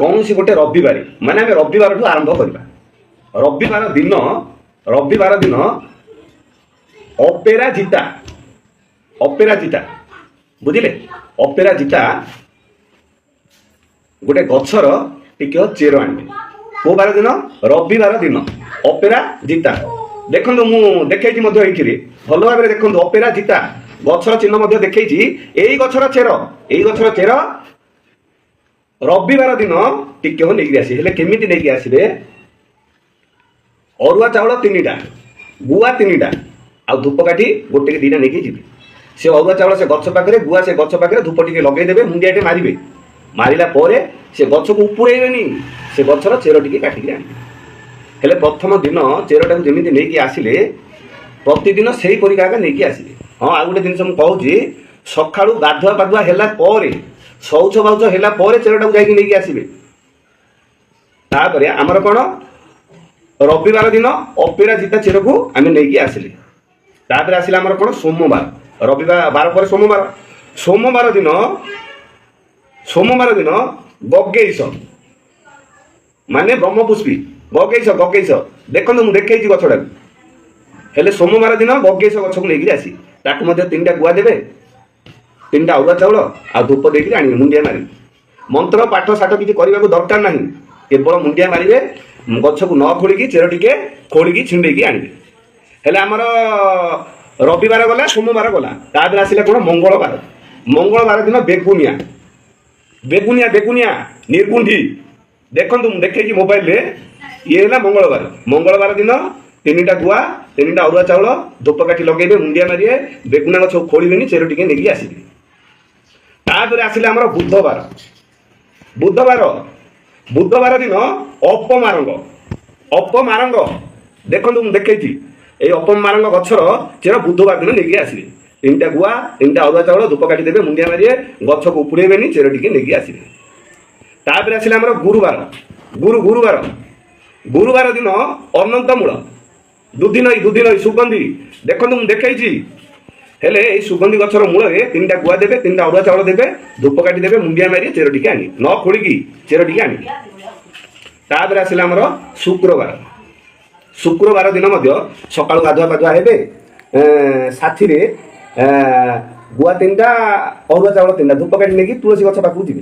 कौन सी गोटे रविवार माने आम रविवार ठू आरंभ करवा। रविवार दिन अपेराजिता बुझिले अपेराजिता गोटे गछर टिके चेर आने को बार दिन रविवार दिन अपेराजिता देखो मु देखे भल भाव देखो अपेराजिता गछर चिन्ह देखे यही गछर चेर रविवार दिन टिके नहीं आसी हेले केमिति नहीं आसबे अरुआ चाउल 3टा गुआ 3टा आ धूपकाठी गोटे कि 2टा नहीं जी से अरुआ चाउल से गछ पाखे गुआ से गछ पाखे धूप टिके लगेदेवे मुंडियाटे मारे मारिला से गछ को उपुड़ेबेनी से गछर चेर टिके काटिक आने हेले प्रथम दिन चेरटा को जमी नहीं आसिले प्रतिदिन से ही परिका नहीं आसिले। हाँ आ गोटे जिन मुझे कहूँ सका गाधुआ पाधुआ है शौच बाउच है चेरटा को जाकि नहीं आसबे आमर कौन रविवार दिन अपेराजिता चेर को आम नहीं आसिले आसला आमर कौन सोमवार रविवार बार पर सोमवार दिन गगेश माने ब्रह्मपुष्पी गगेश देखो मुझे देखे गछटा हेले सोमवार दिन गगेश गछ को लेकिन आसी ताकू 3टा गुआ देवे 3टा अरुआ चाउल आ धूप देकर आने मुंडिया मारे मंत्र पाठ साठ किसी करने को दरकार ना केवल मुंडिया मारे गछ को न खोलिकी चेर टिके खोलिकी छिंडेकी आने हेले आमर रविवार गला सोमवार गला तापर आसिला कौन मंगलवार दिन बेगुनिया निर्गुंडी देखो मुझे देखे मोबाइल ये है मंगलवार दिन 3टा गुआ 3टा अरुआ चाउल धूपकाठी लगे मुंडिया मारे बेगुना गछ खोलिबे चेर टिके नहीं आसबे तापर आसिला आमर बुधवार दिन अपमारंग देखो मुझे देखे ये अपमारंग गछर चेर बुधवार दिन नहीं आसबे 3टा गुआ 3टा अरुआ चाउल धूपकाठी देवे मुंडिया मारे गछ को उपुड़ेबेनी चेर टिके नहीं आसबे तापर आसिला आमर गुरुवार दिन अनंतमूल दुधी नई सुगंधी देखो मुझे देखे हेले सुगंधी गछर मूल 3टा गुआ देवे 3टा अरुआ चाउल देवे धूपकाठी देवे मुंडिया मारी चेर टिके आनी न खोलिकी चेर टिके आनी तापर आसिला आमर शुक्रवार दिन सका गाधुआ पाधुआ हे साथी गुआ 3टा अरुआ चाउल 3टा धूपकाठी नहीं तुलसी गछ पाखु जी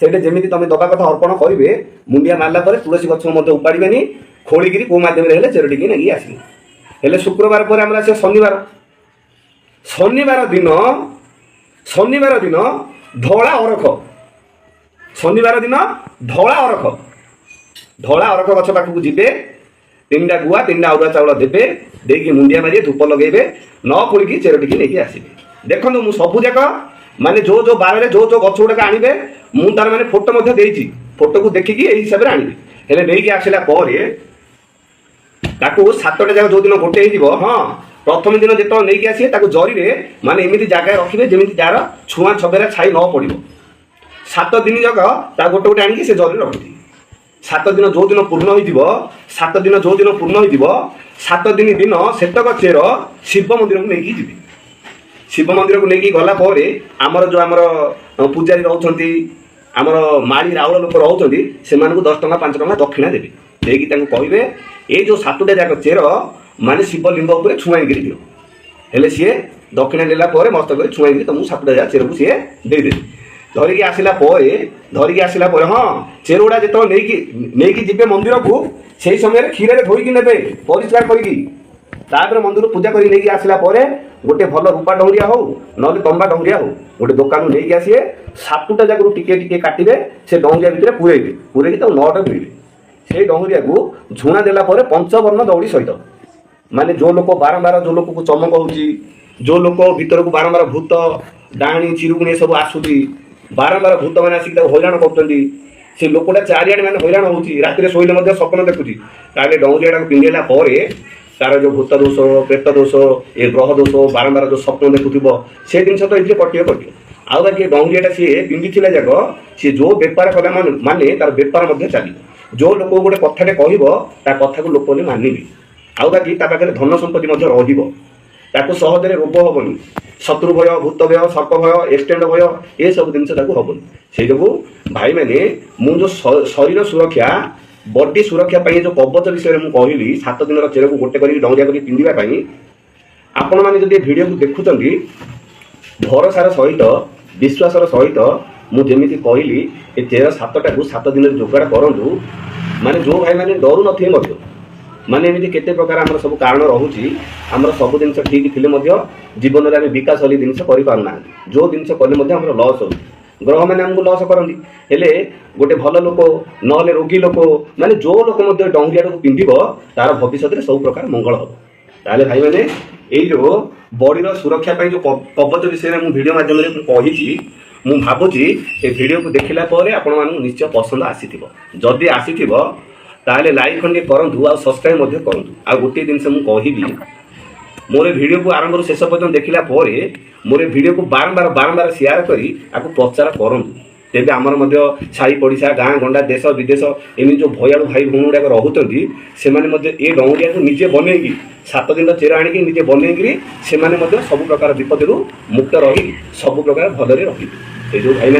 से जमी तुम दबा कथा अर्पण करेंगे मुंडिया मारला तुलसी गछ उपाड़े खोलिकी कौ मध्यम चेर टिके नहीं आस हेले शुक्रवार पर आम आस शनिवार दिन धला अरख गछ पाखक जी 3टा गुआ 3टा अरुआ चाउल देवे देकी मुंडिया मारे धूप लगे न खोलिकी चेर टिके नहीं आसबे देखो मुझे सबू जाक माने जो बार जो गछ गुड़ाक आने मुझे तार माने फोटो फोटो को देखिकी यही हिसाब से आने हेले नहीं आसला 7टा जगह जो दिन गोटे हाँ प्रथम दिन जो नहीं आसे जरी माने एमती जगह रखिए जमी जार छुआ छबेरा छाई न पड़ो 7 दिन जक गोटे गोटे आनिकी से जरी रखी 7 दिन जो दिन पूर्ण हो 7 दिन जो दिन पूर्ण हो 7 दिन सेतक चेर शिव मंदिर को लेकिन जी शिव मंदिर को लेकिन गला आमर जो आमर पूजारी रोचे आमर माड़ी राउल लोक रोचे से 10 टଙ୍କା 5 टଙ୍କା दक्षिणा देवे देकी कहे ये जो 7टा जाक चेर माने शिवलिंग उपर छुआईक दियो हेले सी दक्षिणा नेला मस्तक छुआईक तुमको 7टा जाक चेर को सी देदे धरिकी आसला हाँ चेर गुड़ा जो नहीं जी मंदिर को से समय क्षीर धोईकी ने परिष्कार कर मंदिर पूजा कर नहीं आसला गोटे भल रूपा डंगरिया हो ना तंबा डंगरिया हो गोटे दुकान नहीं आसिए 7टा जाक टिके टिके काटे से डंगरिया भितर पूरेबे 9टा धोइबे से डंगरिया को झुणा देला पंचवर्ण दौड़ी सहित माने जो लोक बारंबार जो लोक को चमक होची जो लोक भीतर को बारंबार भूत डाणी चिरुगुणी सब आसुची बारंबार भूत मैंने आसिक हैरान कर से लोकटा चारिआडे मैंने हैरान होची राति शोले स्वप्न देखुची ताले डंगरिया पिंधेला तार जो भूत दोष प्रेत दोष ए ग्रह दोष बारंबार जो स्वप्न देखुव से जिन तो ये कटियो आउ बाकी डंगरिया सी पिंधि जाक सी जो बेपार कला माने तार बेपार चलो जो लोक गोटे कथाटे कह कथा को लोक मानिबे आउ बाकी पाखे धन संपत्ति ତାକୁ ସହଜରେ ରୋଗ ହବନି। ଶତ୍ରୁ ଭୟ, ଭୂତ ଭୟ, ସର୍ପ ଭୟ, ଏକ୍ସଟେଣ୍ଡ ଭୟ ଏସବୁ ଜିନିଷ ତାକୁ ହବନି। ସେଇ ଯୋଗୁଁ ଭାଇମାନେ ମୁଁ ଯେଉଁ ଶରୀର ସୁରକ୍ଷା ବଡି ସୁରକ୍ଷା ପାଇଁ ଯେଉଁ କବଚ ବିଷୟରେ ମୁଁ କହିଲି 7 ଦିନର ଚେରକୁ ଗୋଟେ କରିକି ଡଙ୍ଗିଆ କରିକି ପିନ୍ଧିବା ପାଇଁ, ଆପଣମାନେ ଯଦି ଏ ଭିଡ଼ିଓକୁ ଦେଖୁଛନ୍ତି ଭରସାର ସହିତ ବିଶ୍ୱାସର ସହିତ ମୁଁ ଯେମିତି କହିଲି ଏ ଚେର 7ଟାକୁ 7 ଦିନରେ ଯୋଗାଡ଼ କରନ୍ତୁ। ମାନେ ଯେଉଁ ଭାଇମାନେ ଡରୁ ନଥିବେ ମଧ୍ୟ, ମାନେ ଏମିତି କେତେ ପ୍ରକାର ଆମର ସବୁ କାରଣ ରହୁଛି, ଆମର ସବୁ ଜିନିଷ ଠିକ୍ ଥିଲେ ମଧ୍ୟ ଜୀବନରେ ଆମେ ବିକାଶଶୀଳ ଜିନିଷ କରିପାରୁନାହାନ୍ତି। ଯେଉଁ ଜିନିଷ କଲେ ମଧ୍ୟ ଆମର ଲସ୍ ହେଉଛି। ଗ୍ରହମାନେ ଆମକୁ ଲସ୍ କରନ୍ତି। ହେଲେ ଗୋଟେ ଭଲ ଲୋକ ନହେଲେ ରୋଗୀ ଲୋକ ମାନେ ଯେଉଁ ଲୋକ ମଧ୍ୟ ଡଙ୍ଗିଆଟାକୁ ପିନ୍ଧିବ ତାର ଭବିଷ୍ୟତରେ ସବୁ ପ୍ରକାର ମଙ୍ଗଳ ହେବ। ତାହେଲେ ଭାଇମାନେ ଏଇ ଯେଉଁ ବଡ଼ିର ସୁରକ୍ଷା ପାଇଁ ଯେଉଁ କବଚ ବିଷୟରେ ମୁଁ ଭିଡ଼ିଓ ମାଧ୍ୟମରେ ମୁଁ କହିଛି, ମୁଁ ଭାବୁଛି ଏ ଭିଡ଼ିଓକୁ ଦେଖିଲା ପରେ ଆପଣମାନଙ୍କୁ ନିଶ୍ଚୟ ପସନ୍ଦ ଆସିଥିବ। ଯଦି ଆସିଥିବ ତାହେଲେ ଲାଇକ୍ ଖଣ୍ଡେ କରନ୍ତୁ ଆଉ ସବସ୍କ୍ରାଇବ୍ ମଧ୍ୟ କରନ୍ତୁ। ଆଉ ଗୋଟିଏ ଜିନିଷ ମୁଁ କହିବି, ମୋର ଏ ଭିଡ଼ିଓକୁ ଆରମ୍ଭରୁ ଶେଷ ପର୍ଯ୍ୟନ୍ତ ଦେଖିଲା ପରେ ମୋର ଏ ଭିଡ଼ିଓକୁ ବାରମ୍ବାର ସେୟାର କରି ଆକୁ ପ୍ରଚାର କରନ୍ତୁ। ତେବେ ଆମର ମଧ୍ୟ ସାହି ପଡ଼ିଶା, ଗାଁ ଗଣ୍ଡା, ଦେଶ ବିଦେଶ ଏମିତି ଯେଉଁ ଭୟାଳୁ ଭାଇ ଭଉଣୀ ଗୁଡ଼ାକ ରହୁଛନ୍ତି ସେମାନେ ମଧ୍ୟ ଏ ଡଙ୍ଗିଆକୁ ନିଜେ ବନେଇକି 7 ଦିନର ଚେର ଆଣିକି ନିଜେ ବନେଇକିରି ସେମାନେ ମଧ୍ୟ ସବୁ ପ୍ରକାର ବିପଦରୁ ମୁକ୍ତ ରହି ସବୁ ପ୍ରକାର ଭଲରେ ରହିବେ। ଏ ଯେଉଁ ଭାଇମାନେ